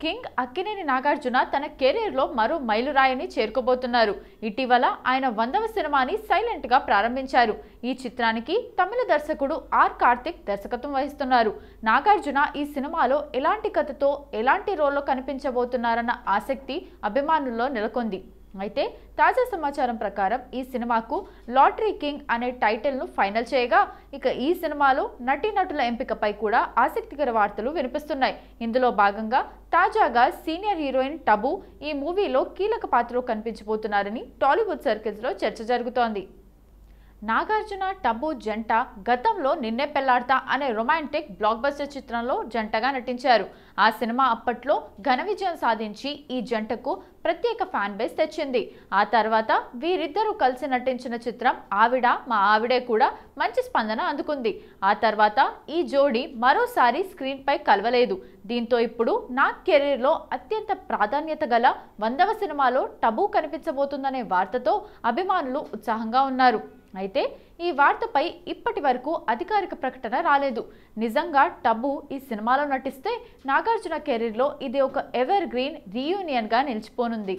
King Akkineni Nagarjuna తన కెరీర్లో మరో మైలురాయిని చేరుకోబోతున్నారు. ఇటీవల ఆయన 100వ సినిమాని సైలెంట్ గా ప్రారంభించారు. ఈ చిత్రానికి తమిళ దర్శకుడు ఆర్ కార్తిక్ దర్శకత్వం వహిస్తున్నారు. నాగార్జున ఈ సినిమాలో ఎలాంటి కథతో ఎలాంటి రోల్లో కనిపించబోతున్నారన్న ఆసక్తి అభిమానుల్లో నెలకొంది. అయితే తాజా సమాచారం ప్రకారం ఈ సినిమాకు లాటరీ కింగ్ అనే టైటిల్ ను ఫైనల్ చేయగా, ఇక ఈ సినిమాలో నటీనటుల ఎంపికపై కూడా ఆసక్తికర వార్తలు వినిపిస్తున్నాయి. ఇందులో భాగంగా తాజాగా సీనియర్ హీరోయిన్ టబు ఈ మూవీలో కీలక పాత్రలో కనిపించబోతున్నారని టాలీవుడ్ సర్కిల్స్ లో చర్చ జరుగుతోంది. నాగార్జున టబు జంట గతంలో నిన్నే పెళ్లాడతా అనే రొమాంటిక్ బ్లాక్ బస్టర్ చిత్రంలో జంటగా నటించారు. ఆ సినిమా అప్పట్లో ఘన విజయం సాధించి ఈ జంటకు ప్రత్యేక ఫ్యాన్ బేస్ తెచ్చింది. ఆ తర్వాత వీరిద్దరూ కలిసి నటించిన చిత్రం ఆవిడ మా ఆవిడే కూడా మంచి స్పందన అందుకుంది. ఆ తర్వాత ఈ జోడీ మరోసారి స్క్రీన్ పై కలవలేదు. దీంతో ఇప్పుడు నా కెరీర్లో అత్యంత ప్రాధాన్యత గల 100వ సినిమాలో టబు కనిపించబోతుందనే వార్తతో అభిమానులు ఉత్సాహంగా ఉన్నారు. అయితే ఈ వార్తపై ఇప్పటి వరకు అధికారిక ప్రకటన రాలేదు. నిజంగా టబు ఈ సినిమాలో నటిస్తే నాగార్జున కెరీర్లో ఇది ఒక ఎవర్ గ్రీన్ రీయూనియన్ గా నిలిచిపోనుంది.